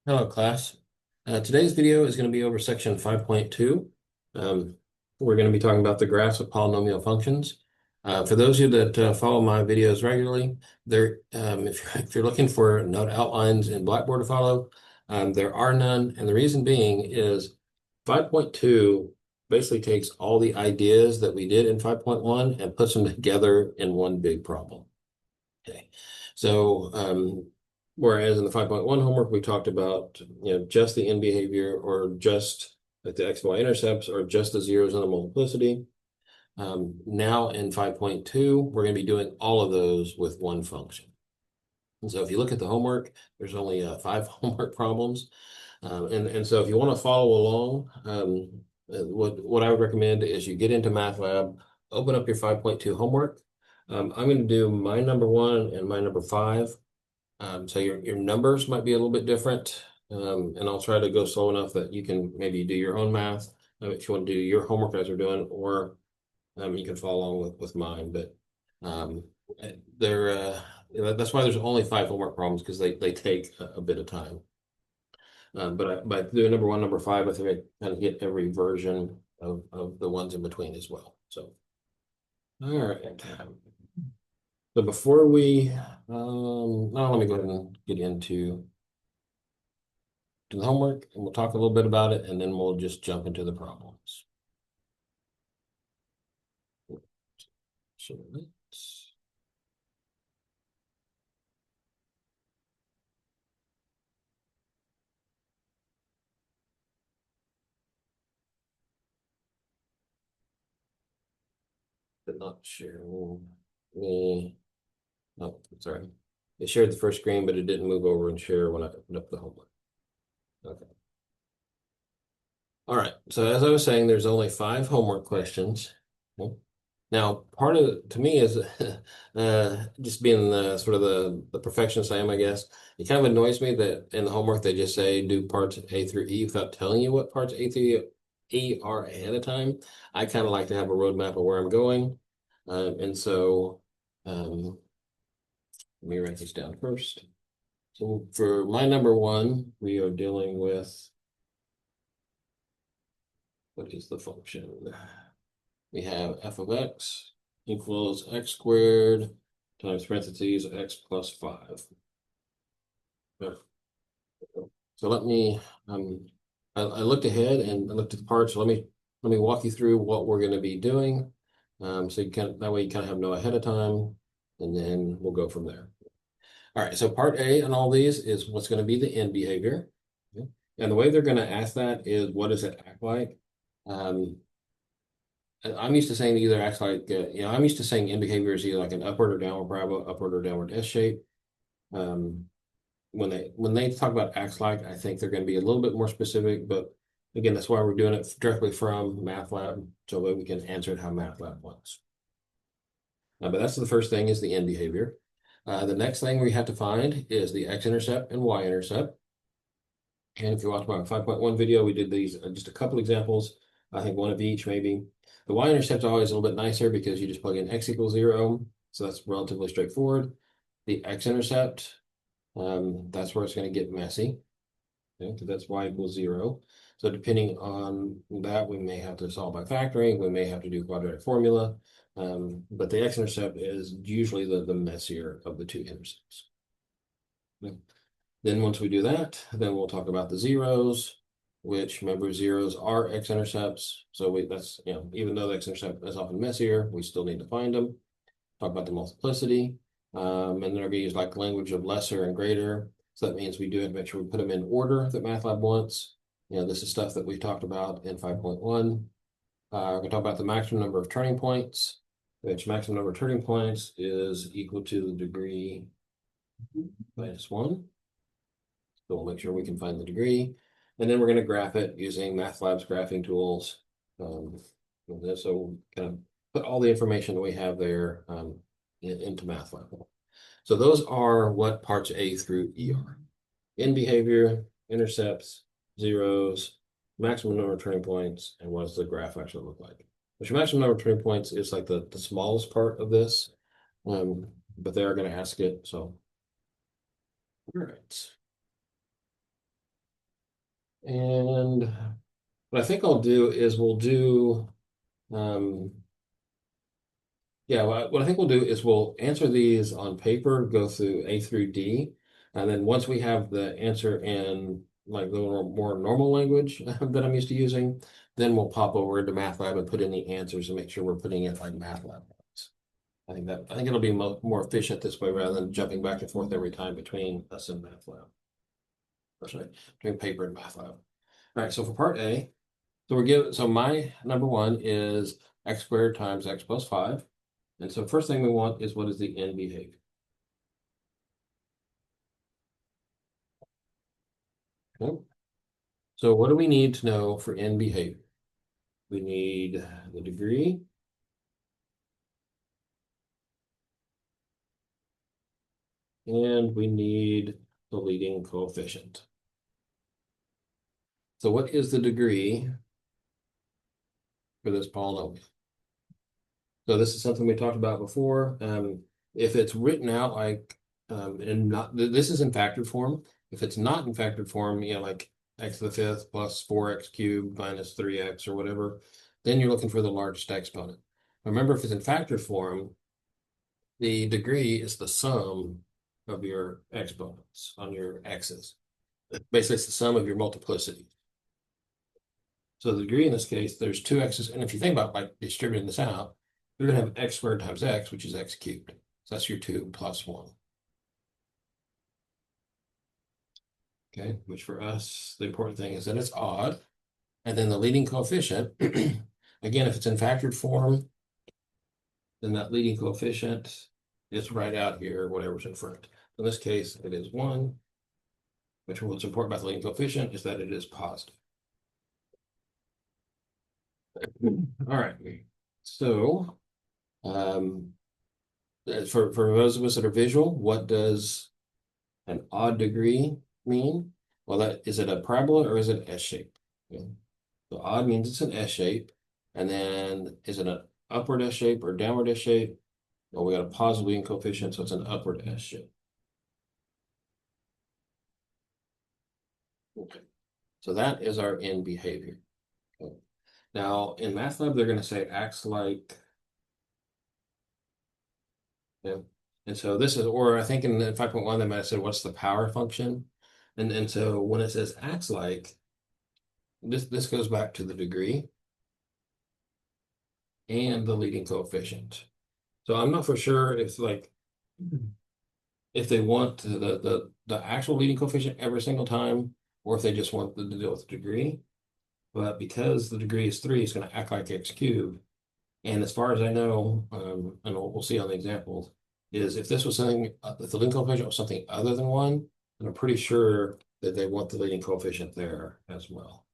Hello, class. Today's video is going to be over section 5.2. We're going to be talking about the graphs of polynomial functions. For those of you that follow my videos regularly, if you're looking for note outlines in Blackboard to follow, there are none. And the reason being is 5.2 basically takes all the ideas that we did in 5.1 and puts them together in one big problem. Okay. So, whereas in the 5.1 homework, we talked about, just the end behavior or just like the x, y intercepts or just the zeros and the multiplicity. Now in 5.2, we're going to be doing all of those with one function. And so if you look at the homework, there's only 5 homework problems. And so if you want to follow along, what I would recommend is you get into MATLAB, open up your 5.2 homework. I'm going to do my number 1 and my number 5. So your numbers might be a little bit different. And I'll try to go slow enough that you can maybe do your own math if you want to do your homework as we're doing, or you can follow along with mine. But they're that's why there's only 5 homework problems, because they take a bit of time. But by doing number 1, number 5, I think I kind of get every version of the ones in between as well. So, all right. So before we, now let me go ahead and get into the homework, and we'll talk a little bit about it, and then we'll just jump into the problems. So let's. Did not share me. No, sorry. It shared the first screen, but it didn't move over and share when I opened up the homework. Okay. All right. So as I was saying, there's only 5 homework questions. Okay. Now, part of it to me is just being the sort of the perfectionist I am, I guess. It kind of annoys me that in the homework they just say do parts A through E without telling you what parts A through E are ahead of time. I kind of like to have a roadmap of where I'm going. And so let me write this down first. So for my number 1, we are dealing with, what is the function? We have f of x equals x squared times parentheses x plus 5. So let me, I looked ahead and I looked at the parts. So let me walk you through what we're going to be doing. So that way you kind of have know ahead of time, and then we'll go from there. All right, so part A on all these is what's going to be the end behavior. Okay. And the way they're going to ask that is, what does it act like? I'm used to saying either acts like, I'm used to saying end behavior is either like an upward or downward parabola, upward or downward S shape. When they talk about acts like, I think they're going to be a little bit more specific, but again, that's why we're doing it directly from MATLAB, so that we can answer it how MATLAB wants. But that's the first thing, is the end behavior. The next thing we have to find is the x-intercept and y-intercept. And if you watch my 5.1 video, we did these just a couple examples. I think one of each maybe. The y-intercept is always a little bit nicer because you just plug in x equals 0. So that's relatively straightforward. The x-intercept, that's where it's going to get messy. Okay, because that's y equals 0. So depending on that, we may have to solve by factoring. We may have to do quadratic formula. But the x-intercept is usually the messier of the 2 intercepts. Okay. Then once we do that, then we'll talk about the zeros, which, remember, zeros are x-intercepts. So that's, even though the x-intercept is often messier, we still need to find them. Talk about the multiplicity. And then we're going to use like language of lesser and greater. So that means we do it to make sure we put them in order that MATLAB wants. This is stuff that we talked about in 5.1. We're going to talk about the maximum number of turning points, which maximum number of turning points is equal to the degree minus 1. So we'll make sure we can find the degree. And then we're going to graph it using MATLAB's graphing tools. So we'll kind of put all the information that we have there into MATLAB. So those are what parts A through E are. End behavior, intercepts, zeros, maximum number of turning points, and what does the graph actually look like? Which maximum number of turning points is like the smallest part of this, but they are going to ask it. So, all right. And what I think I'll do is we'll do, yeah, what I think we'll do is we'll answer these on paper, go through A through D. And then once we have the answer in like the more normal language that I'm used to using, then we'll pop over into MATLAB and put in the answers and make sure we're putting it like MATLAB. I think it'll be more efficient this way rather than jumping back and forth every time between us and MATLAB. Or sorry, between paper and MATLAB. All right, so for part A, so my number one is x squared times x plus 5. And so first thing we want is what is the end behavior? Okay. So what do we need to know for end behavior? We need the degree, and we need the leading coefficient. So what is the degree for this polynomial? So this is something we talked about before. If it's written out like, and not, this is in factored form. If it's not in factored form, like x to the fifth plus 4x cubed minus 3x or whatever, then you're looking for the largest exponent. Remember, if it's in factored form, the degree is the sum of your exponents on your x's. Basically, it's the sum of your multiplicity. So the degree in this case, there's two x's. And if you think about like distributing this out, you're going to have x squared times x, which is x cubed. So that's your 2 plus 1. Okay, which for us, the important thing is that it's odd. And then the leading coefficient, again, if it's in factored form, then that leading coefficient is right out here, whatever's in front. In this case, it is 1, which what's important about the leading coefficient is that it is positive. All right, so for those of us that are visual, what does an odd degree mean? Well, is it a parabola or is it S shape? Okay. So odd means it's an S shape. And then is it an upward S shape or downward S shape? Well, we got a positive leading coefficient, so it's an upward S shape. Okay. So that is our end behavior. Okay. Now in MATLAB, they're going to say acts like. Yeah. And so this is, or I think in 5.1, they might have said, what's the power function? And so when it says acts like, this goes back to the degree and the leading coefficient. So I'm not for sure if they want the actual leading coefficient every single time, or if they just want to deal with the degree. But because the degree is 3, it's going to act like x cubed. And as far as I know, and we'll see on the examples, is if this was something, if the leading coefficient was something other than 1, then I'm pretty sure that they want the leading coefficient there as well.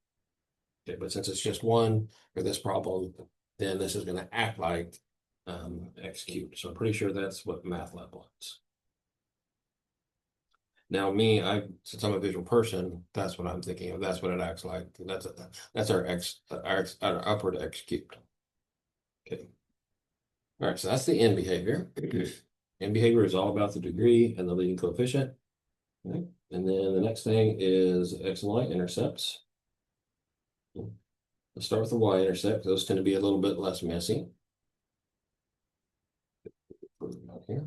Okay, but since it's just 1 for this problem, then this is going to act like x cubed. So I'm pretty sure that's what MATLAB wants. Now, since I'm a visual person, that's what I'm thinking of. That's what it acts like. That's our upward x cubed. Okay. All right, so that's the end behavior. End behavior is all about the degree and the leading coefficient. Okay. And then the next thing is x and y intercepts. Let's start with the y-intercept. Those tend to be a little bit less messy. Here.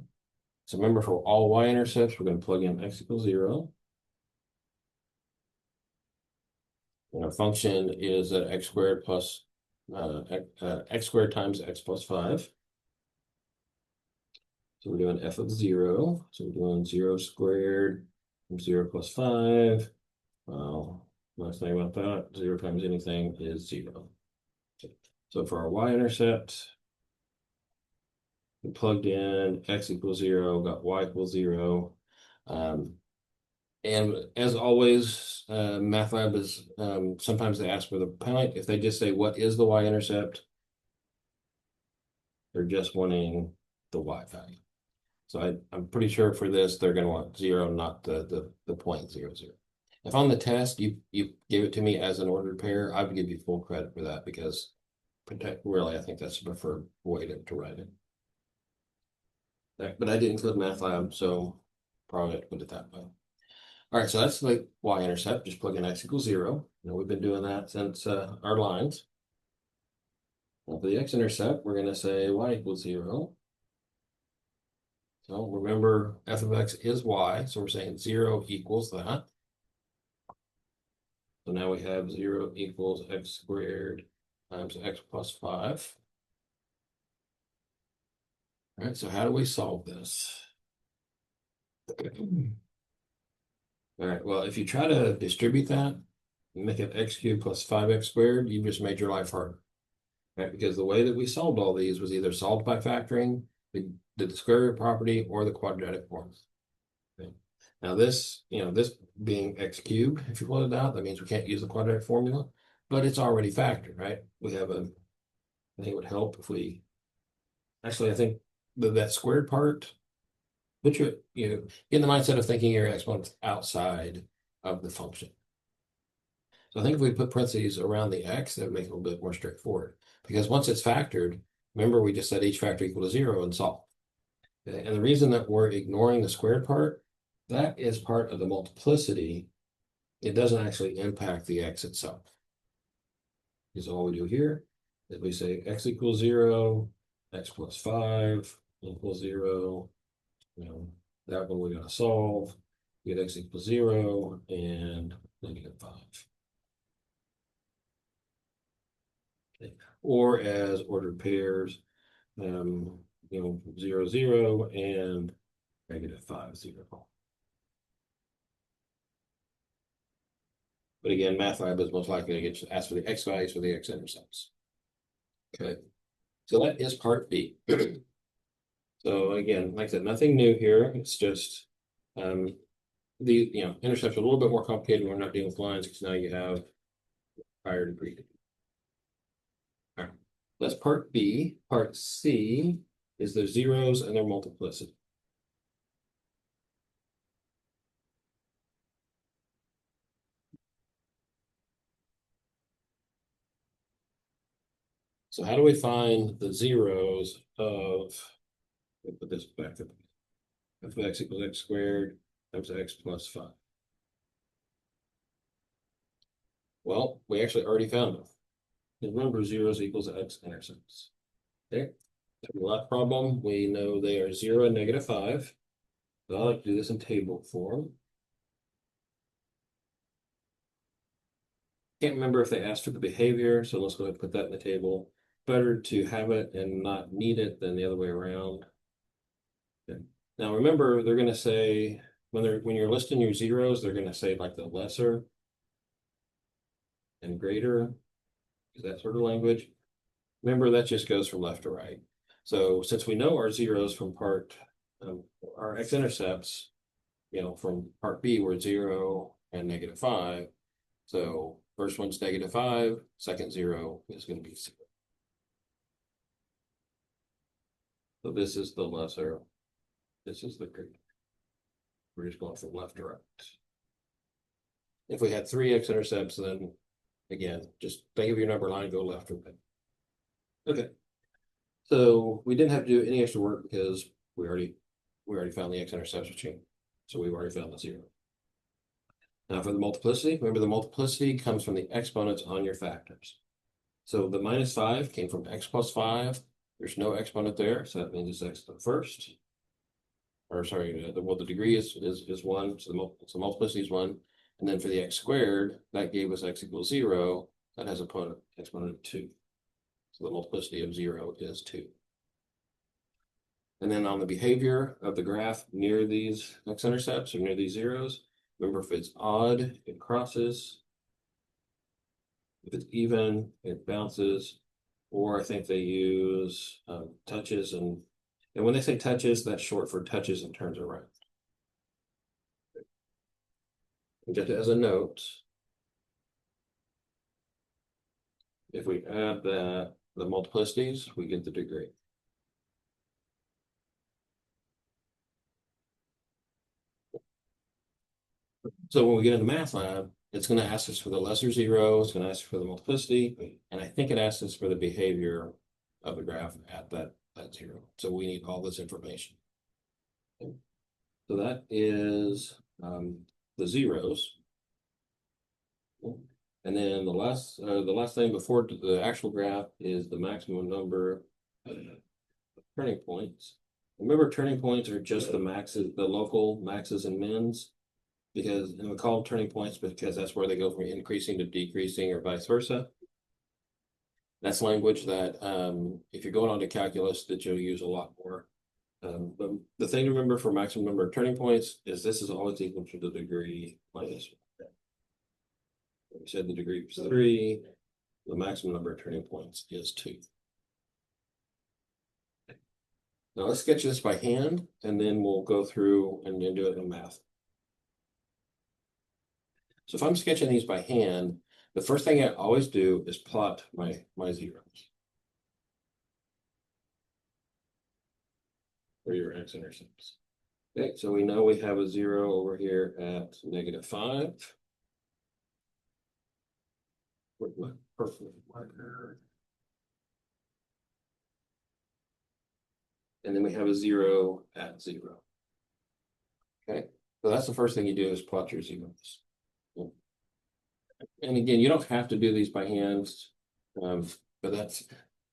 So remember, for all y-intercepts, we're going to plug in x equals 0. And our function is that x squared plus x squared times x plus 5. So we're doing f of 0. So we're doing 0 squared from 0 plus 5. Well, nice thing about that, 0 times anything is 0. So for our y-intercept, we plugged in x equals 0, got y equals 0. And as always, MATLAB is, sometimes they ask for the point. If they just say, what is the y-intercept? They're just wanting the y value. So I'm pretty sure for this, they're going to want 0, not the 0.00. If on the test, you give it to me as an ordered pair, I would give you full credit for that because really, I think that's the preferred way to write it. But I did include MATLAB, so probably have to put it that way. All right, so that's the y-intercept. Just plug in x equals 0. We've been doing that since our lines. Now for the x-intercept, we're going to say y equals 0. So remember, f of x is y, so we're saying 0 equals that. So now we have 0 equals x squared times x plus 5. All right, so how do we solve this? All right, well, if you try to distribute that, make it x cubed plus 5x squared, you just made your life harder. Right? Because the way that we solved all these was either solved by factoring, we did the square root property, or the quadratic forms. Okay. Now this being x cubed, if you pull it out, that means we can't use the quadratic formula, but it's already factored, right? I think it would help if we, actually, I think that squared part, put you in the mindset of thinking your exponent's outside of the function. So I think if we put parentheses around the x, that would make it a little bit more straightforward. Because once it's factored, remember we just said each factor equal to 0 and solve. Okay? And the reason that we're ignoring the squared part, that is part of the multiplicity. It doesn't actually impact the x itself. Because all we do here is we say x equals 0, x plus 5 equals 0. That one we got to solve. Get x equals 0 and -5. Okay. Or as ordered pairs, 0, 0 and -5, 0. But again, MATLAB is most likely to get asked for the x values for the x-intercepts. Okay, so that is part B. So again, like I said, nothing new here. It's just the intercepts are a little bit more complicated when we're not dealing with lines because now you have higher degree. All right, that's part B. Part C is their zeros and their multiplicity. So how do we find the zeros of, let me put this back up, f of x equals x squared times x plus 5? Well, we actually already found them. Remember, zeros equals x-intercepts. Okay, left problem, we know they are 0 and -5. So I like to do this in table form. Can't remember if they asked for the behavior, so let's go ahead and put that in the table. Better to have it and not need it than the other way around. Okay. Now remember, they're going to say, when you're listing your zeros, they're going to say like the lesser and greater, is that sort of language. Remember, that just goes from left to right. So since we know our zeros from our x-intercepts, from part B, we're 0 and -5. So first one's -5, second 0 is going to be 0. So this is the lesser, this is the greater. We're just going from left to right. If we had 3 x-intercepts, then again, just think of your number line, go left or right. Okay. So we didn't have to do any extra work because we already found the x-intercepts with change. So we've already found the 0. Now for the multiplicity, remember the multiplicity comes from the exponents on your factors. So the -5 came from x plus 5. There's no exponent there, so that means it's x to the first. Or sorry, the degree is 1, so the multiplicity is 1. And then for the x squared, that gave us x equals 0. That has an exponent of 2. So the multiplicity of 0 is 2. And then on the behavior of the graph near these x-intercepts or near these zeros, remember if it's odd, it crosses. If it's even, it bounces. Or I think they use touches, and when they say touches, that's short for touches and turns around. And just as a note, if we add the multiplicities, we get the degree. So when we get into MATLAB, it's going to ask us for the lesser 0, it's going to ask for the multiplicity, and I think it asks us for the behavior of the graph at that 0. So we need all this information. Okay. So that is the zeros. And then the last thing before the actual graph is the maximum number of turning points. Remember, turning points are just the maxes, the local maxes and mins, because, and we call them turning points because that's where they go from increasing to decreasing or vice versa. That's language that if you're going on to calculus that you'll use a lot more. But the thing to remember for maximum number of turning points is this is always equal to the degree minus 1. We said the degree was 3. The maximum number of turning points is 2. Now let's sketch this by hand, and then we'll go through and then do it in math. So if I'm sketching these by hand, the first thing I always do is plot my zeros for your x-intercepts. Okay, so we know we have a 0 over here at -5. Perfect marker. And then we have a 0 at 0. Okay, so that's the first thing you do is plot your zeros. And again, you don't have to do these by hand, but that's,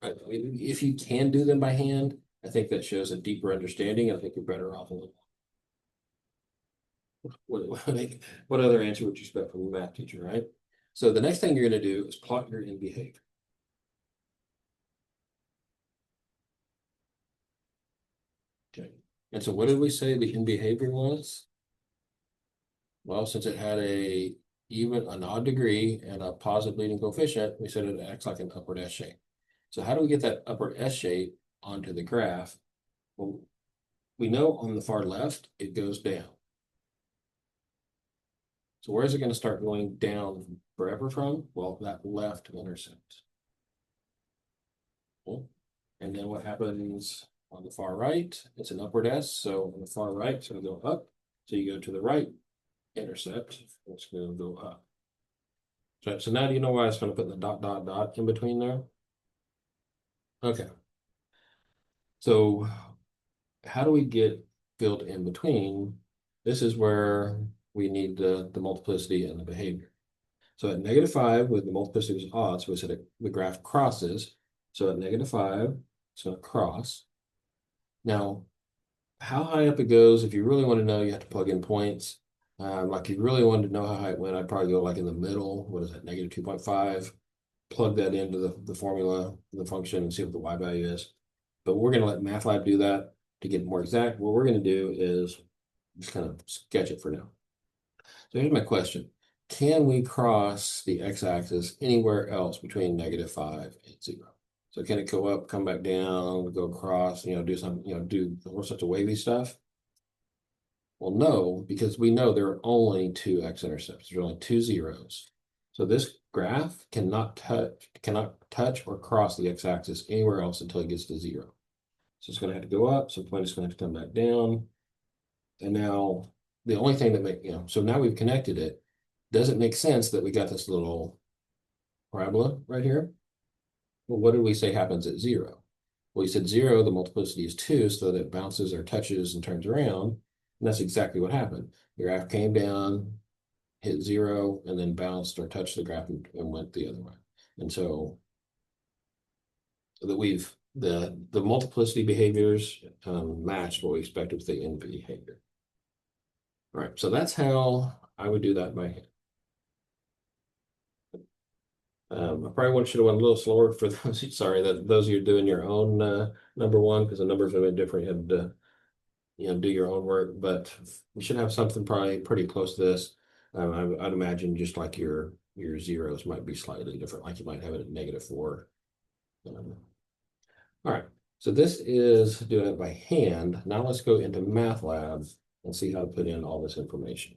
if you can do them by hand, I think that shows a deeper understanding. I think you're better off a little. What other answer would you expect from a math teacher, right? So the next thing you're going to do is plot your in behavior. Okay, and so what did we say the in behavior was? Well, since it had an odd degree and a positive leading coefficient, we said it acts like an upward S shape. So how do we get that upward S shape onto the graph? Well, we know on the far left, it goes down. So where is it going to start going down forever from? Well, that left intercept. Okay. And then what happens on the far right? It's an upward S. So on the far right, it's going to go up. So you go to the right intercept, it's going to go up. So now do you know why I was going to put the dot, dot, dot in between there? Okay. So how do we get filled in between? This is where we need the multiplicity and the behavior. So at -5, with the multiplicity was odd, so we said the graph crosses. So at -5, it's going to cross. Now, how high up it goes, if you really want to know, you have to plug in points. Like if you really wanted to know how high it went, I'd probably go like in the middle. What is that, -2.5? Plug that into the formula, the function, and see what the y value is. But we're going to let MATLAB do that to get more exact. What we're going to do is just kind of sketch it for now. So here's my question. Can we cross the x-axis anywhere else between -5 and 0? So can it go up, come back down, go across, do some, do all sorts of wavy stuff? Well, no, because we know there are only 2 x-intercepts. There's only 2 zeros. So this graph cannot touch or cross the x-axis anywhere else until it gets to 0. So it's going to have to go up. Some point is going to have to come back down. And now the only thing that so now we've connected it. Does it make sense that we got this little parabola right here? Well, what did we say happens at 0? Well, we said 0, the multiplicity is 2, so that it bounces or touches and turns around. And that's exactly what happened. The graph came down, hit 0, and then bounced or touched the graph and went the other way. And so that the multiplicity behaviors matched what we expected with the in behavior. All right, so that's how I would do that by hand. I probably should have went a little slower for those. Sorry, those of you doing your own number one, because the numbers are a bit different. You had to, do your own work, but we should have something probably pretty close to this. I'd imagine just like your zeros might be slightly different, like you might have it at -4. All right, so this is doing it by hand. Now let's go into MATLAB and see how to put in all this information.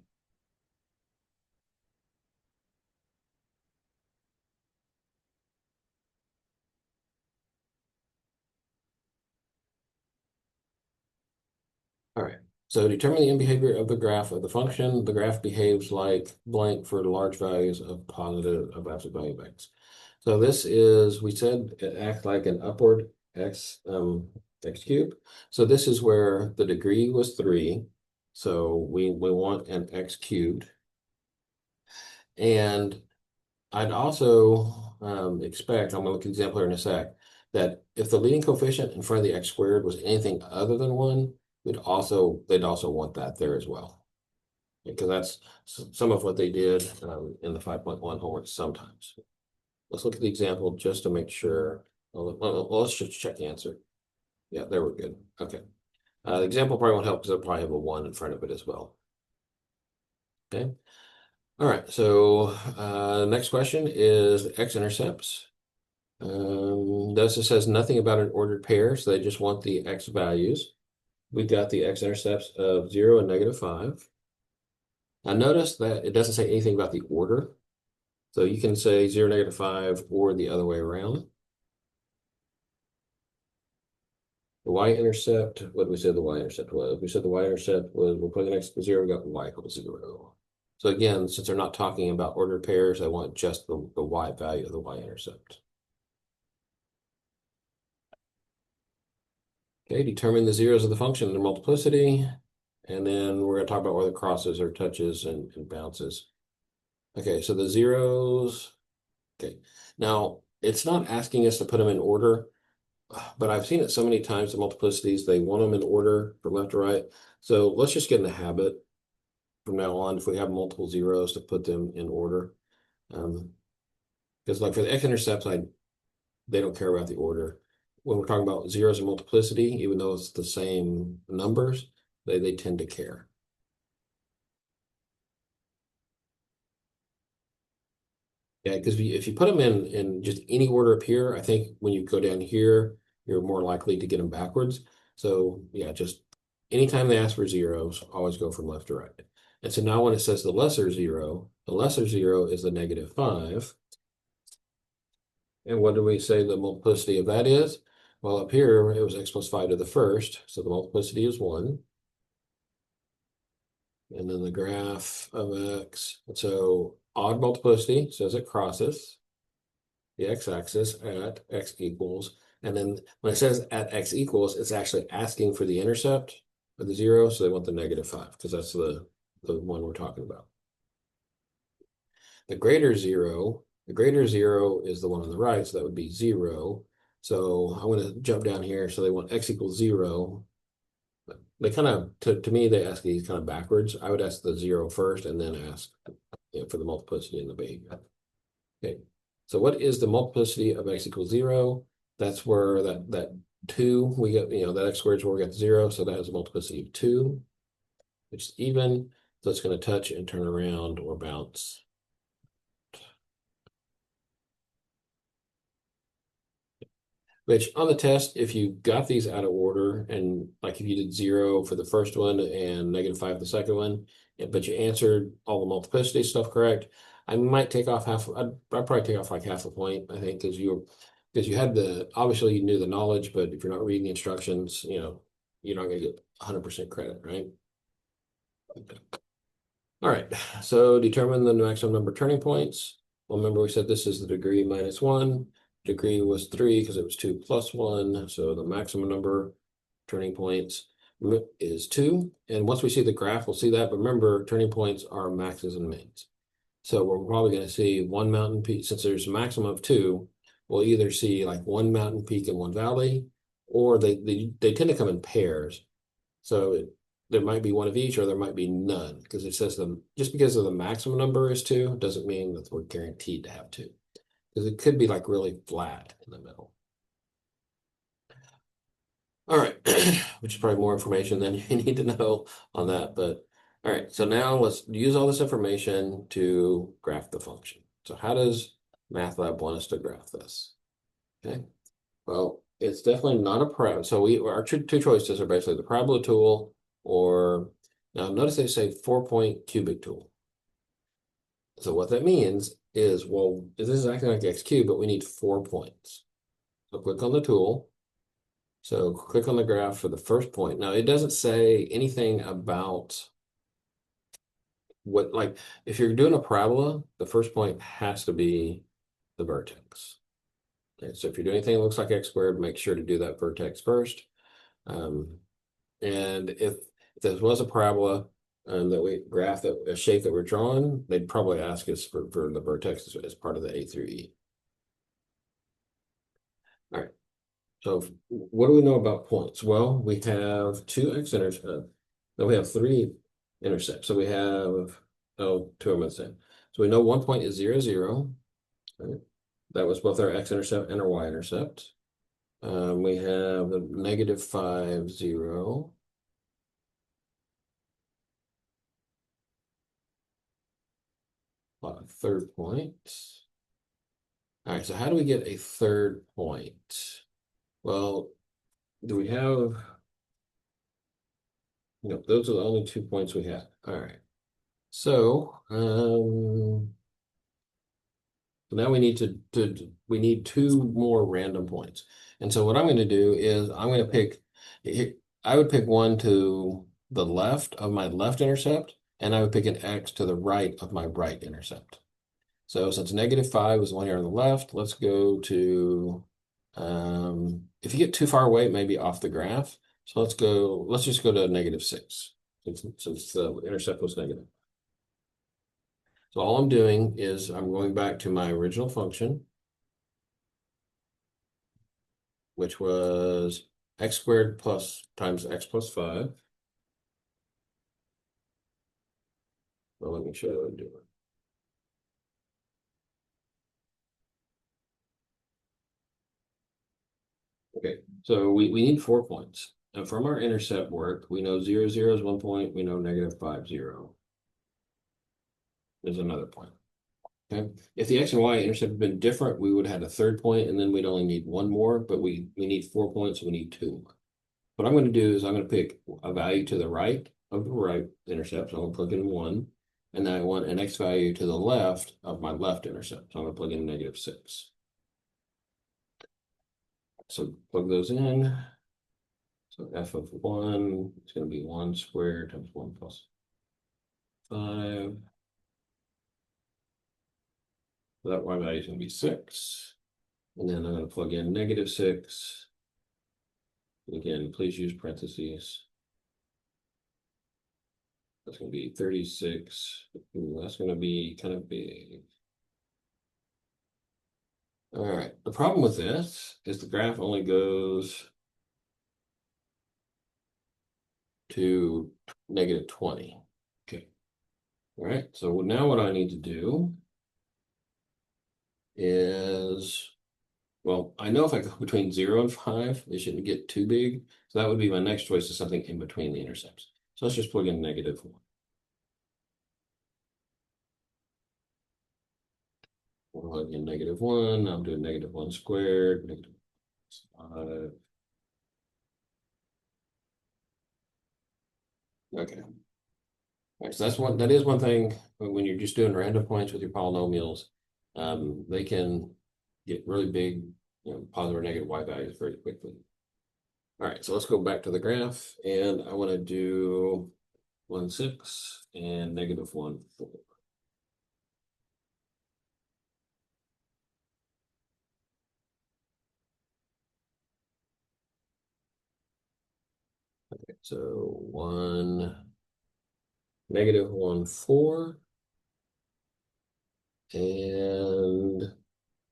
All right, so determine the in behavior of the graph of the function. The graph behaves like blank for large values of absolute value of x. So this is, we said it acts like an upward x cubed. So this is where the degree was 3. So we want an x cubed. And I'd also expect, I'm going to look at the example here in a sec, that if the leading coefficient in front of the x squared was anything other than 1, they'd also want that there as well. Because that's some of what they did in the 5.1 homework sometimes. Let's look at the example just to make sure. Well, let's just check the answer. Yeah, there we're good. Okay. The example probably won't help because it'll probably have a 1 in front of it as well. Okay. All right. So next question is the x-intercepts. This says nothing about an ordered pair, so they just want the x values. We got the x-intercepts of 0 and -5. Now notice that it doesn't say anything about the order. So you can say 0, -5, or the other way around. The y-intercept, what did we say the y-intercept was? We said the y-intercept was, we'll put the next to 0, we got y equals 0. So again, since they're not talking about ordered pairs, I want just the y value of the y-intercept. Okay, determine the zeros of the function and their multiplicity. And then we're going to talk about where the crosses or touches and bounces. Okay, so the zeros. Okay, now it's not asking us to put them in order, but I've seen it so many times, the multiplicities, they want them in order from left to right. So let's just get in the habit from now on, if we have multiple zeros, to put them in order. Because like for the x-intercepts, they don't care about the order. When we're talking about zeros and multiplicity, even though it's the same numbers, they tend to care. Yeah, because if you put them in just any order up here, I think when you go down here, you're more likely to get them backwards. So yeah, just anytime they ask for zeros, always go from left to right. And so now when it says the lesser zero is the -5. And what do we say the multiplicity of that is? Well, up here, it was x plus 5 to the first, so the multiplicity is 1. And then the graph of x. So odd multiplicity says it crosses the x-axis at x equals. And then when it says at x equals, it's actually asking for the intercept of the 0. So they want the -5 because that's the one we're talking about. The greater zero is the one on the right. So that would be 0. So I'm going to jump down here. So they want x equals 0. They kind of, to me, they ask these kind of backwards. I would ask the 0 first and then ask for the multiplicity in the behavior. Okay, so what is the multiplicity of x equals 0? That's where that 2, we get, that x squared is where we got 0. So that has a multiplicity of 2, which is even. So it's going to touch and turn around or bounce. Which on the test, if you got these out of order, and like if you did 0 for the first one and -5 for the second one, but you answered all the multiplicity stuff correct, I might take off I'd probably take off like half a point, I think, because you had obviously you knew the knowledge, but if you're not reading the instructions, you're not going to get 100% credit, right? All right, so determine the maximum number of turning points. Well, remember we said this is the degree minus 1. Degree was 3 because it was 2 plus 1. So the maximum number of turning points is 2. And once we see the graph, we'll see that. But remember, turning points are maxes and mins. So we're probably going to see one mountain peak. Since there's a maximum of 2, we'll either see like one mountain peak and one valley, or they tend to come in pairs. So there might be one of each, or there might be none, because it says just because of the maximum number is 2 doesn't mean that we're guaranteed to have 2, because it could be like really flat in the middle. All right, which is probably more information than you need to know on that. But all right, so now let's use all this information to graph the function. So how does MATLAB want us to graph this? Okay, well, it's definitely not a parabola. So our two choices are basically the parabola tool, or now notice they say 4-point cubic tool. So what that means is, well, this is acting like x cubed, but we need 4 points. So click on the tool. So click on the graph for the first point. Now it doesn't say anything about what, like, if you're doing a parabola, the first point has to be the vertex. Okay, so if you're doing anything that looks like x squared, make sure to do that vertex first. And if this was a parabola, graph that a shape that we're drawing, they'd probably ask us for the vertex as part of the A through E. All right. So what do we know about points? Well, we have two x-intercepts. No, we have three intercepts. So we have two of them the same. So we know one point is 0, 0. Right? That was both our x-intercept and our y-intercept. We have the -5, 0. Third point. All right, so how do we get a third point? Well, do we have, those are the only 2 points we have. All right. So, now we need we need two more random points. And so what I'm going to do is I'm going to pick, I would pick one to the left of my left intercept, and I would pick an X to the right of my right intercept. So since -5 is the one here on the left, let's go to, if you get too far away, it may be off the graph. So let's just go to -6, since the intercept was negative. So all I'm doing is I'm going back to my original function, which was x squared plus times x plus 5. Well, let me show you what I'm doing. Okay, so we need 4 points. And from our intercept work, we know 0, 0 is 1 point. We know -5, 0 is another point. Okay. If the x and y intercept had been different, we would have had a third point, and then we'd only need one more, but we need 4 points, so we need 2 more. What I'm going to do is I'm going to pick a value to the right of the right intercept, so I'm going to plug in 1, and then I want an x value to the left of my left intercept, so I'm going to plug in -6. So plug those in. So f of 1 is going to be 1 squared times 1 plus 5. So that y value is going to be 6. And then I'm going to plug in -6. Again, please use parentheses. That's going to be 36. Ooh, that's going to be kind of big. All right. The problem with this is the graph only goes to -20. Okay. All right. So now what I need to do is, well, I know if I go between 0 and 5, it shouldn't get too big. So that would be my next choice, is something in between the intercepts. So let's just plug in -1. We'll plug in -1. I'm doing -1 squared, -5. Okay. All right, so that is one thing when you're just doing random points with your polynomials, they can get really big, positive or negative y values very quickly. All right, so let's go back to the graph, and I want to do 1, 6 and -1, 4. Okay, so 1, -1, 4, and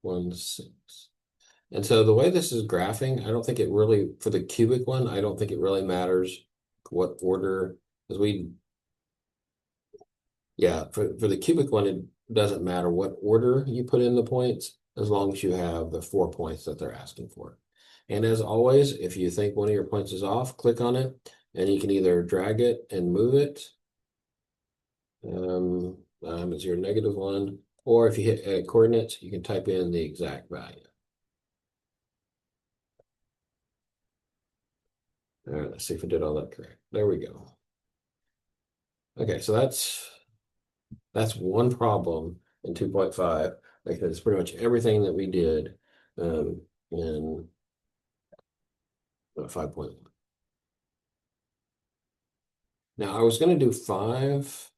1, 6. And so the way this is graphing, I don't think it really, for the cubic one, I don't think it really matters what order, because for the cubic one, it doesn't matter what order you put in the points, as long as you have the 4 points that they're asking for. And as always, if you think one of your points is off, click on it, and you can either drag it and move it. It's your -1, or if you hit coordinates, you can type in the exact value. All right, let's see if I did all that correct. There we go. Okay, so that's one problem in 2.5. Like that's pretty much everything that we did in 5.1. Now I was going to do 5,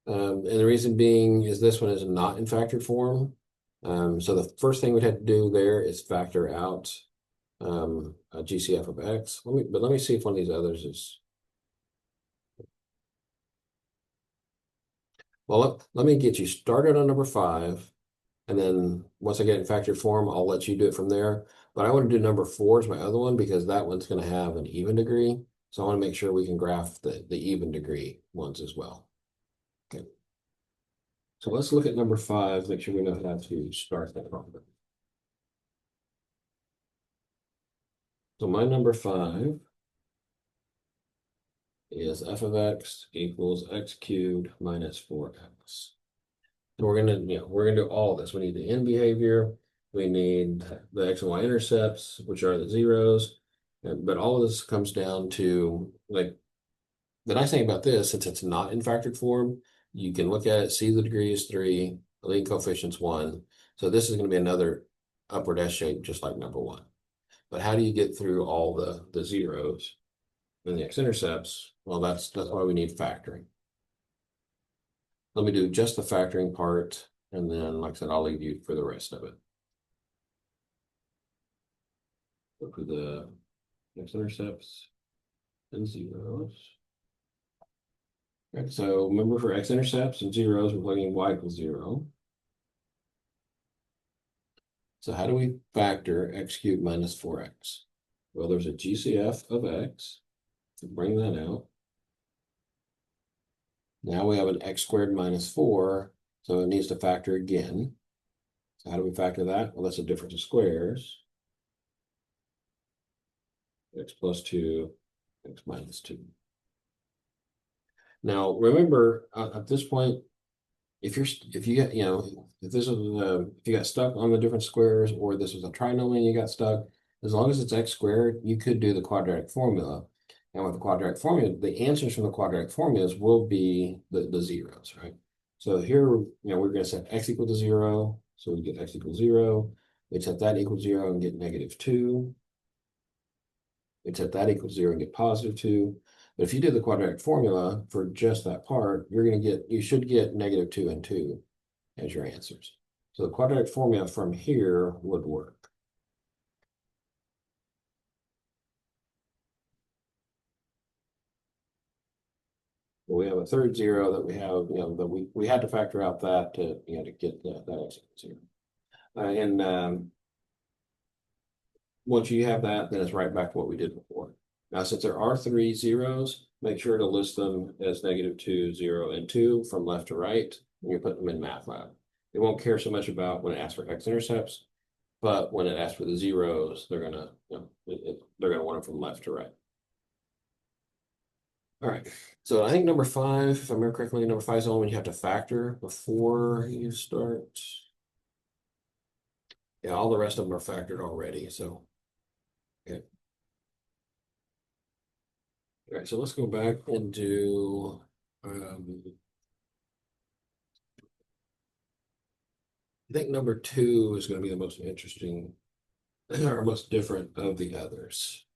and the reason being is this one is not in factored form. So the first thing we'd have to do there is factor out a GCF of x. Let me see if one of these others is. Well, let me get you started on number 5. And then once I get in factored form, I'll let you do it from there. But I want to do number 4 as my other one because that one's going to have an even degree. So I want to make sure we can graph the even degree ones as well. Okay. So let's look at number 5, make sure we know how to start that problem. So my number 5 is f of x equals x cubed minus 4x. So we're gonna do all of this. We need the end behavior, we need the x and y intercepts, which are the zeros. But all of this comes down to, like, the nice thing about this, since it's not in factored form, you can look at it, see the degree is 3, the leading coefficient's 1. So this is going to be another upward S shape, just like number 1. But how do you get through all the zeros and the x-intercepts? Well, that's why we need factoring. Let me do just the factoring part, and then, like I said, I'll leave you for the rest of it. Look for the x-intercepts and zeros. Right, so remember, for x-intercepts and zeros, we're plugging y equals 0. So how do we factor x cubed minus 4x? Well, there's a GCF of x. So bring that out. Now we have an x squared minus 4, so it needs to factor again. So how do we factor that? Well, that's a difference of squares. X plus 2, x minus 2. Now, remember, at this point, if you get, if this is if you got stuck on the different squares, or this was a trinomial and you got stuck, as long as it's x squared, you could do the quadratic formula. And with the quadratic formula, the answers from the quadratic formulas will be the zeros, right? So here, we're going to set x equal to 0. So we get x equals 0. We set that equals 0 and get -2. We set that equals 0 and get +2. But if you did the quadratic formula for just that part, you should get -2 and 2 as your answers. So the quadratic formula from here would work. But we have a third 0 that we have, that we had to factor out that to get that x equals 0. And once you have that, then it's right back to what we did before. Now, since there are 3 zeros, make sure to list them as -2, 0, and 2 from left to right when you put them in MATLAB. It won't care so much about when it asks for x-intercepts, but when it asks for the zeros, they're gonna want them from left to right. All right. So I think number 5, if I remember correctly, number 5 is the one when you have to factor before you start. Yeah, all the rest of them are factored already. So, okay. All right, so let's go back and do I think number 2 is going to be the most interesting or most different of the others.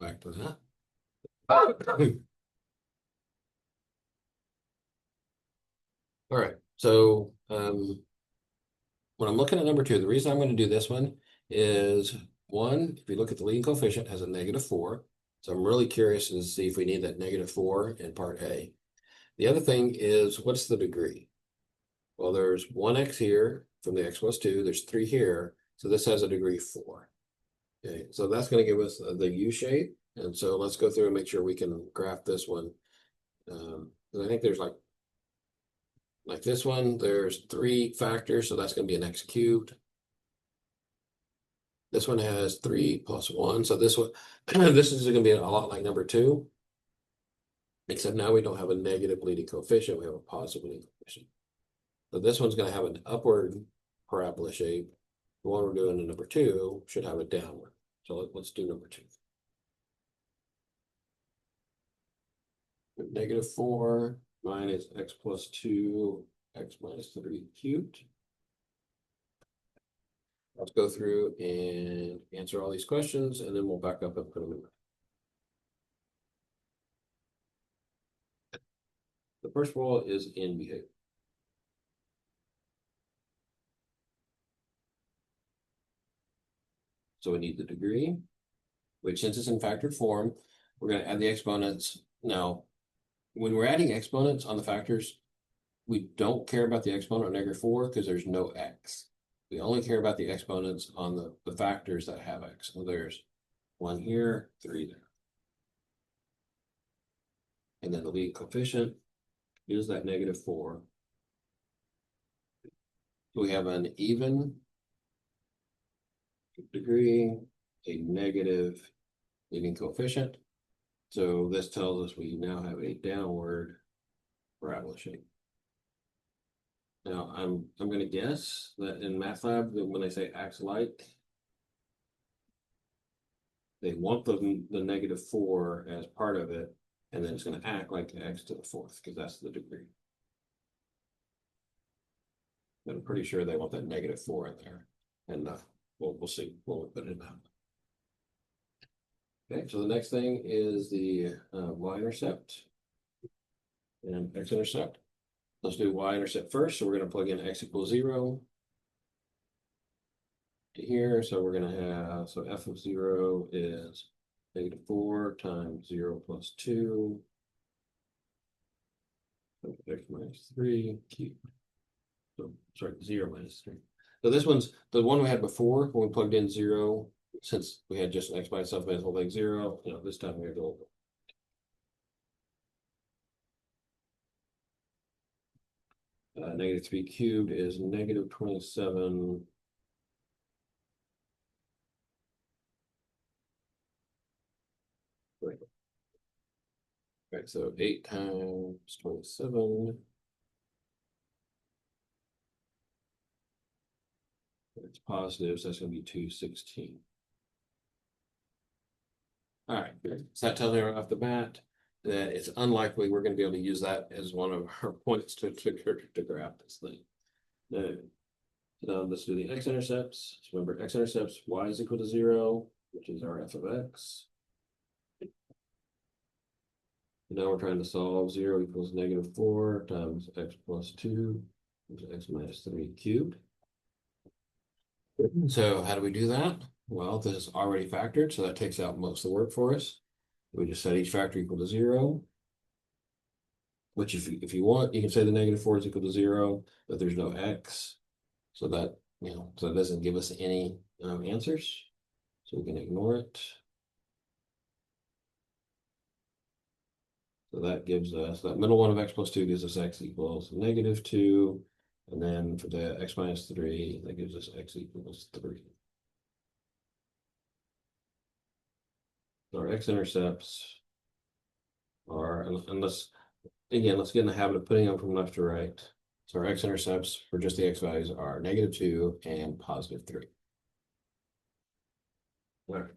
Back to that. All right, so when I'm looking at number 2, the reason I'm going to do this one is, one, if you look at the leading coefficient, it has a -4. So I'm really curious to see if we need that -4 in part A. The other thing is, what's the degree? Well, there's 1x here from the x plus 2. There's 3 here. So this has a degree 4. Okay, so that's going to give us the U shape. And so let's go through and make sure we can graph this one. I think there's like this one, there's 3 factors, so that's going to be an x cubed. This one has 3 plus 1, so this one, this is going to be a lot like number 2, except now we don't have a negative leading coefficient, we have a positive leading coefficient. So this one's going to have an upward parabola shape. The one we're doing in number 2 should have a downward. So let's do number 2. -4 minus x plus 2, x minus 3 cubed. Let's go through and answer all these questions, and then we'll back up and put them in. The first of all is end behavior. So we need the degree, which, since it's in factored form, we're going to add the exponents. Now, when we're adding exponents on the factors, we don't care about the exponent of -4 because there's no x. We only care about the exponents on the factors that have x. So there's 1 here, 3 there. And then the leading coefficient is that -4. So we have an even degree, a negative leading coefficient. So this tells us we now have a downward parabola shape. Now I'm going to guess that in MATLAB that when they say acts like, they want the -4 as part of it, and then it's going to act like x to the 4th because that's the degree. But I'm pretty sure they want that -4 in there, and we'll see when we put it in. Okay, so the next thing is the y-intercept and x-intercept. Let's do y-intercept first. So we're going to plug in x equals 0 to here. So we're going to have, so f of 0 is -4 times 0 plus 2 x minus 3 cubed. So sorry, 0 minus 3. So this one's the one we had before when we plugged in 0. Since we had just x by itself, may as well take 0. You know, this time we have to -3 cubed is -27. Right, so 8 times 27. It's positive, so that's going to be 216. All right, so that tells me right off the bat that it's unlikely we're going to be able to use that as one of our points to graph this thing. Now, let's do the x-intercepts. So remember, x-intercepts, y is equal to 0, which is our f of x. Now we're trying to solve 0 equals -4 times x plus 2, which is x minus 3 cubed. So how do we do that? Well, this is already factored, so that takes out most of the work for us. We just set each factor equal to 0, which if you want, you can say the -4 is equal to 0, but there's no x. So that, you know, so it doesn't give us any answers. So we can ignore it. So that gives us, that middle one of x plus 2 gives us x equals -2. And then for the x minus 3, that gives us x equals 3. So our x-intercepts are, unless, again, let's get in the habit of putting them from left to right. So our x-intercepts for just the x values are -2 and +3. All right.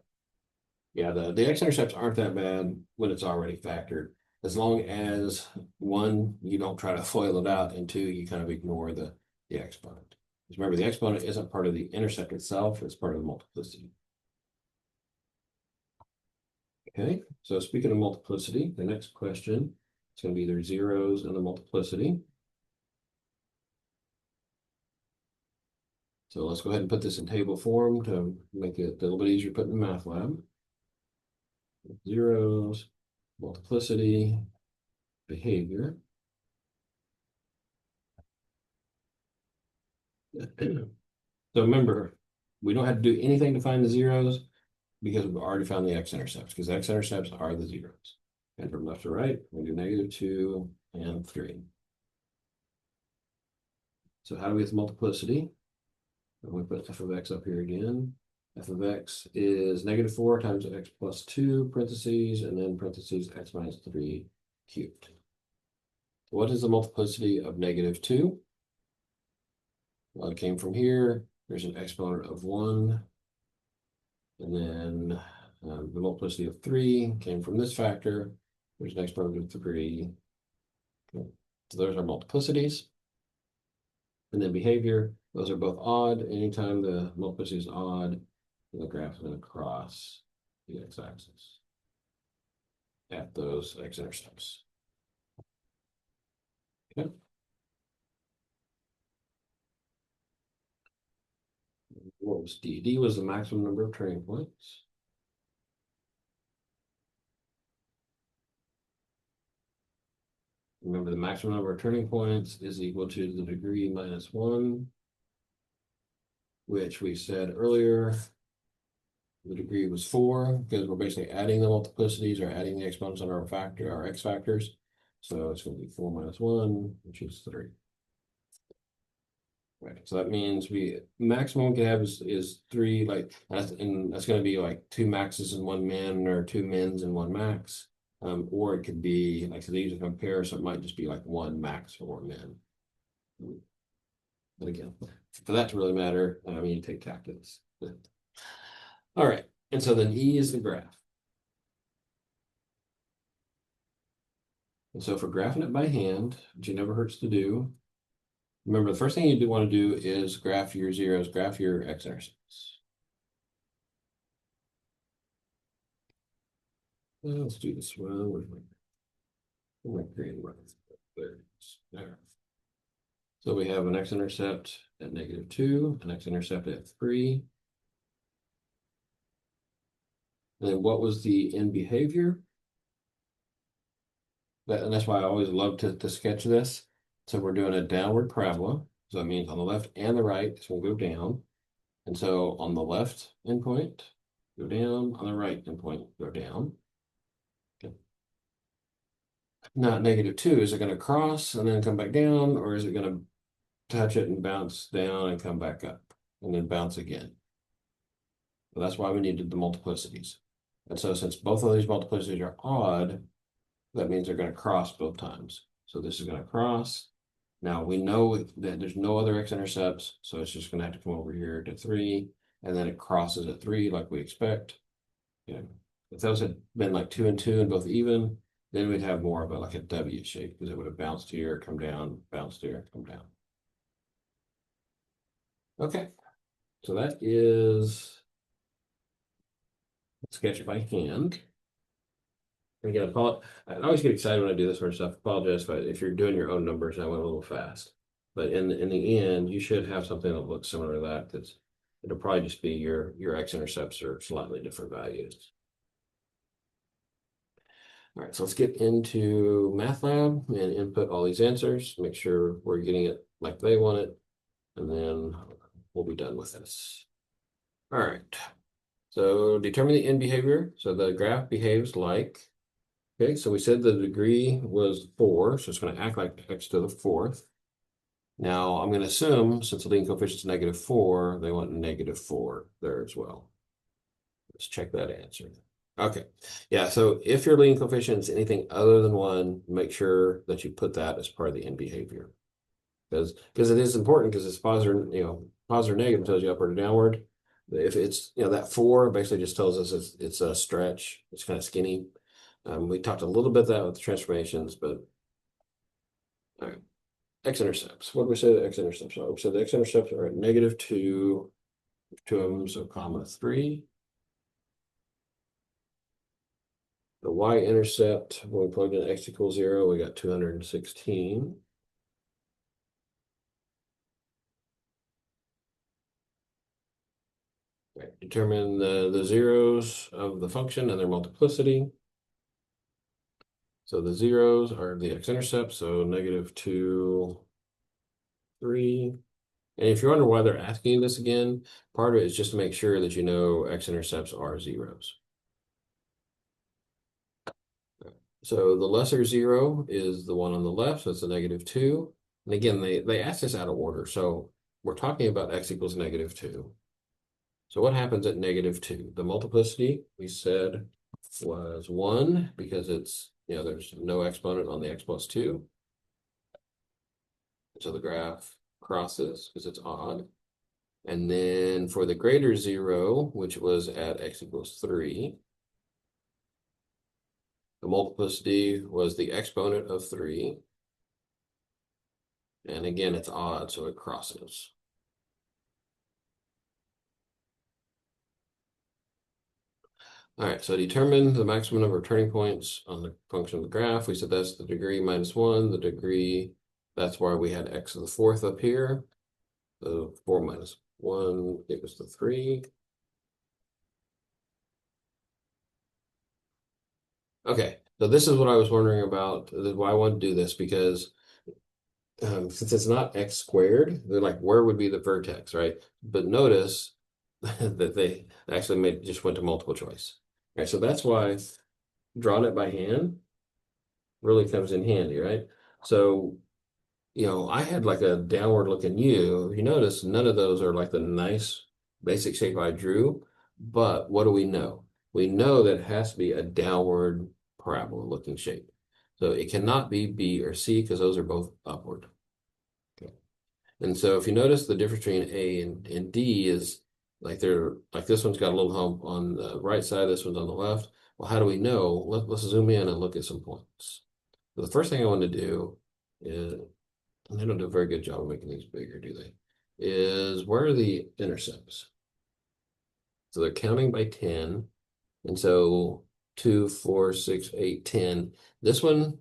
Yeah, the x-intercepts aren't that bad when it's already factored. As long as, one, you don't try to FOIL it out, and two, you kind of ignore the exponent. Because remember, the exponent isn't part of the intercept itself, it's part of the multiplicity. Okay, so speaking of multiplicity, the next question is going to be either zeros and the multiplicity. So let's go ahead and put this in table form to make it a little bit easier to put in MATLAB. Zeros, multiplicity, behavior. So remember, we don't have to do anything to find the zeros because we've already found the x-intercepts, because x-intercepts are the zeros. And from left to right, we do -2 and 3. So how do we get the multiplicity? We put f of x up here again. F of x is -4 times x plus 2, parentheses, and then parentheses x minus 3 cubed. What is the multiplicity of -2? Well, it came from here. There's an exponent of 1. And then the multiplicity of 3 came from this factor. There's an exponent of 3. Okay. So those are multiplicities. And then behavior, those are both odd. Anytime the multiplicity is odd, the graph is going to cross the x-axis at those x-intercepts. Okay. What was D? D was the maximum number of turning points. Remember, the maximum number of turning points is equal to the degree minus 1, which we said earlier. The degree was 4 because we're basically adding the multiplicities or adding the exponents on our x factors. So it's going to be 4 minus 1, which is 3. Right. So that means maximum we can have is 3, like and that's going to be like 2 maxes and 1 min, or 2 mins and 1 max. Or it could be like, so these are compare, so it might just be like 1 max or 1 min. But again, for that to really matter, I mean, you take calculus. All right, and so then E is the graph. And so for graphing it by hand, which it never hurts to do, remember the first thing you do want to do is graph your zeros, graph your x-intercepts. Let's do this one. Where's my green one? There. So we have an x-intercept at -2, an x-intercept at 3. And then what was the end behavior? And that's why I always love to sketch this. So we're doing a downward parabola. So that means on the left and the right, it's going to go down. And so on the left endpoint, go down. On the right endpoint, go down. Okay. Now at -2, is it going to cross and then come back down, or is it going to touch it and bounce down and come back up and then bounce again? Well, that's why we needed the multiplicities. And so since both of these multiplicities are odd, that means they're going to cross both times. So this is going to cross. Now we know that there's no other x-intercepts, so it's just going to have to come over here to 3, and then it crosses at 3 like we expect. Yeah. If those had been like 2 and 2 and both even, then we'd have more of like a W shape, because it would have bounced here, come down, bounced here, come down. Okay, so that is sketch by hand. Again, I always get excited when I do this sort of stuff. Apologize if you're doing your own numbers, I went a little fast. But in the end, you should have something that looks similar to that. It'll probably just be your x-intercepts are slightly different values. All right, so let's get into MATLAB and input all these answers, make sure we're getting it like they want it, and then we'll be done with this. All right, so determine the end behavior. So the graph behaves like, okay, so we said the degree was 4, so it's going to act like x to the 4th. Now I'm going to assume, since the leading coefficient is -4, they want -4 there as well. Let's check that answer. Okay, yeah, so if your leading coefficient is anything other than 1, make sure that you put that as part of the end behavior. Because it is important, because it's positive, positive or negative tells you upward or downward. If it's, that 4 basically just tells us it's a stretch, it's kind of skinny. We talked a little bit that with the transformations, but all right. X-intercepts. What did we say the x-intercepts are? We said the x-intercepts are at -2, 2 of them, so comma 3. The y-intercept, when we plugged in x equals 0, we got 216. Right. Determine the zeros of the function and their multiplicity. So the zeros are the x-intercepts, so -2, 3. And if you're wondering why they're asking you this again, part of it is just to make sure that you know x-intercepts are zeros. So the lesser 0 is the one on the left, so it's a -2. And again, they ask this out of order. So we're talking about x equals -2. So what happens at -2? The multiplicity, we said, was 1, because it's, there's no exponent on the x plus 2. So the graph crosses because it's odd. And then for the greater 0, which was at x equals 3, the multiplicity was the exponent of 3. And again, it's odd, so it crosses. All right, so determine the maximum number of turning points on the function of the graph. We said that's the degree minus 1. The degree, that's why we had x to the 4th up here. So 4 minus 1 equals to 3. Okay, So this is what I was wondering about, why I want to do this, because since it's not x squared, they're like, where would be the vertex, right? But notice that they actually just went to multiple choice. Right, so that's why drawing it by hand really comes in handy, right? So, I had like a downward looking U. You notice none of those are like the nice basic shape I drew, but what do we know? We know that it has to be a downward parabola looking shape. So it cannot be B or C because those are both upward. Okay. And so if you notice the difference between A and D is like they're like this one's got a little hump on the right side, this one's on the left. Well, how do we know? Let's zoom in and look at some points. So the first thing I want to do is, and they don't do a very good job of making these bigger, do they? Is where are the intercepts? So they're counting by 10. And so 2, 4, 6, 8, 10. This one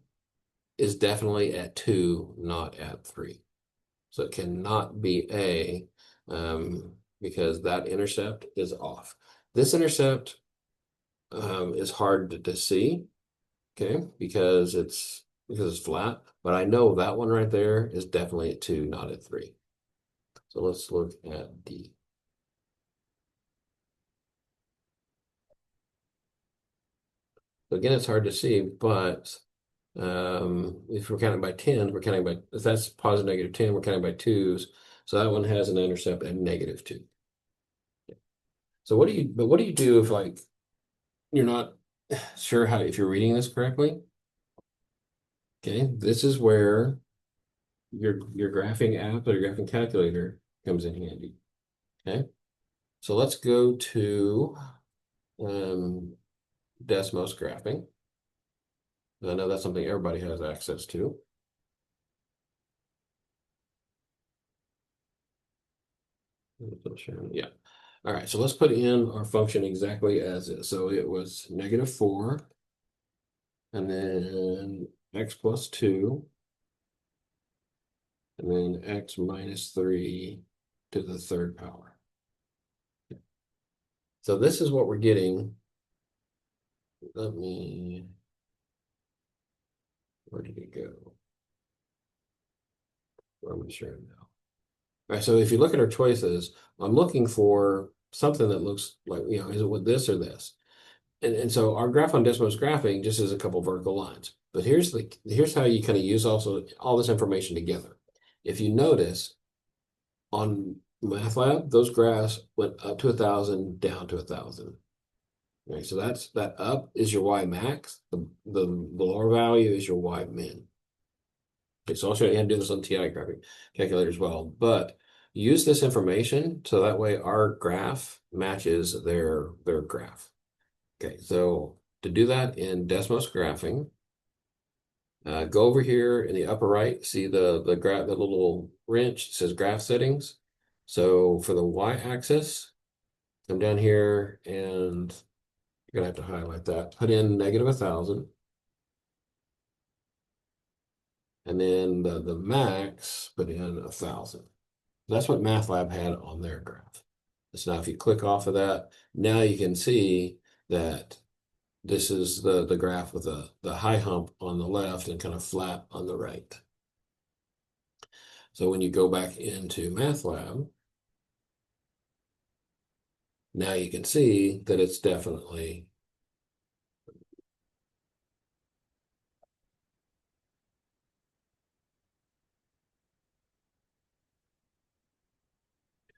is definitely at 2, not at 3. So it cannot be A because that intercept is off. This intercept is hard to see, okay, because it's flat. But I know that one right there is definitely at 2, not at 3. So let's look at D. So again, it's hard to see, but if we're counting by 10, if that's positive negative 10, we're counting by twos. So that one has an intercept at -2. So what do you do if like you're not sure if you're reading this correctly? Okay, this is where your graphing app or your graphing calculator comes in handy. Okay, so let's go to DESMOS graphing. I know that's something everybody has access to. Yeah. All right, so let's put in our function exactly as is. So it was -4, and then x plus 2, and then x minus 3 to the third power. So this is what we're getting. Where did it go? I'm not sure now. All right, so if you look at our choices, I'm looking for something that looks like, is it with this or this? And so our graph on DESMOS graphing just is a couple vertical lines. But here's how you kind of use also all this information together. If you notice on MATLAB, those graphs went up to 1,000, down to 1,000. Right, so that up is your Y max. The lower value is your Y min. Okay, so I'll show you how to do this on TI graphic calculator as well. But use this information so that way our graph matches their graph. Okay, so to do that in DESMOS graphing, go over here in the upper right, see the little wrench says graph settings. So for the y-axis, come down here and you're gonna have to highlight that. Put in -1,000, and then the max, put in 1,000. That's what MATLAB had on their graph. So now if you click off of that, now you can see that this is the graph with the high hump on the left and kind of flat on the right. So when you go back into MATLAB, now you can see that it's definitely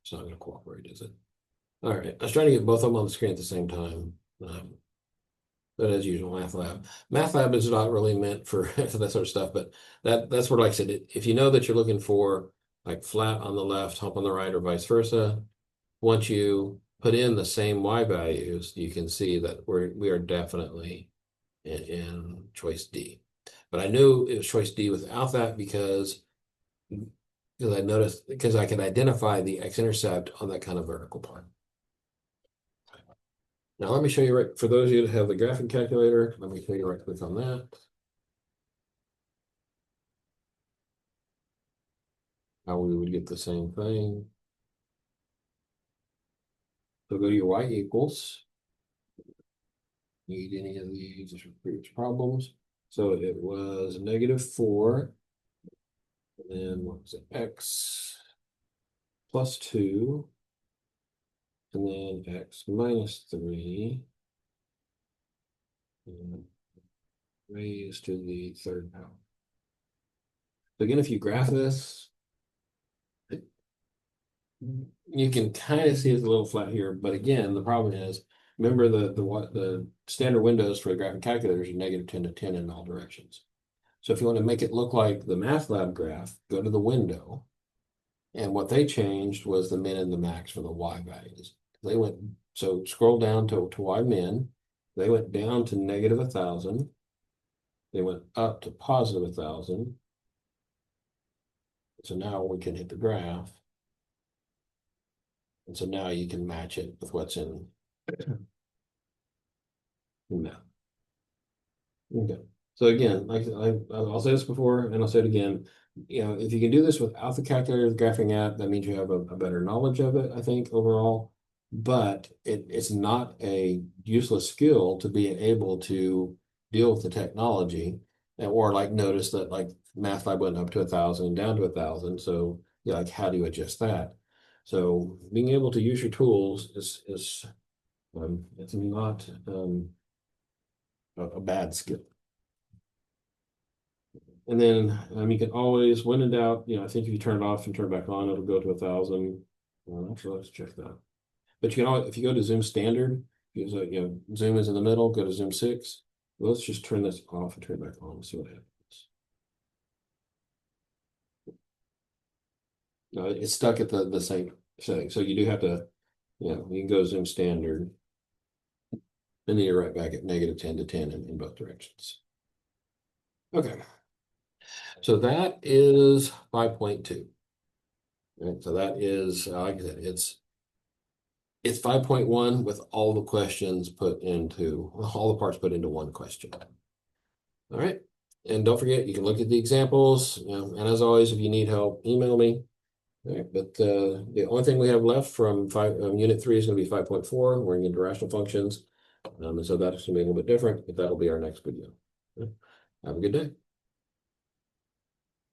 it's not going to cooperate, is it? All right, I was trying to get both of them on the screen at the same time. But as usual, MATLAB is not really meant for that sort of stuff. But that's where, like I said, if you know that you're looking for like flat on the left, hump on the right, or vice versa, once you put in the same Y values, you can see that we are definitely in choice D. But I knew it was choice D without that because I noticed because I can identify the x-intercept on that kind of vertical part. Now let me show you for those of you that have the graphing calculator, let me show you right click on that. How we would get the same thing. So go to your y equals. need any of these for previous problems. So it was -4, and then what was it? X plus 2, and then x minus 3, and raised to the third power. So again, if you graph this, you can kind of see it's a little flat here, but again, the problem is, remember the standard windows for the graphing calculators are -10 to 10 in all directions. So if you want to make it look like the math lab graph, go to the window, and what they changed was the min and the max for the y values. They went, so scroll down to y min, they went down to -1,000. They went up to +1,000. So now we can hit the graph. And so now you can match it with what's in math. Okay. So again, like I'll say this before and I'll say it again. If you can do this without the calculator, the graphing app, that means you have a better knowledge of it, I think, overall. But it's not a useless skill to be able to deal with the technology, or like notice that like Math Lab went up to 1,000 and down to 1,000. So like how do you adjust that? So being able to use your tools is it's not a bad skill. And then you can always, when in doubt, I think if you turn it off and turn it back on, it'll go to 1,000. Actually, let's check that. But you can always, if you go to Zoom standard, Zoom is in the middle, go to Zoom 6. Let's just turn this off and turn it back on and see what happens. No, it's stuck at the same setting. So you do have to, you can go Zoom standard. And then you're right back at -10 to 10 in both directions. Okay. So that is 5.2. Right, so that is, like I said, it's 5.1 with all the questions all the parts put into one question. All right. And don't forget, you can look at the examples, and as always, if you need help, email me. All right, but the only thing we have left from Unit 3 is going to be 5.4. We're going into rational functions. And so that's going to be a little bit different, but that'll be our next video. Have a good day.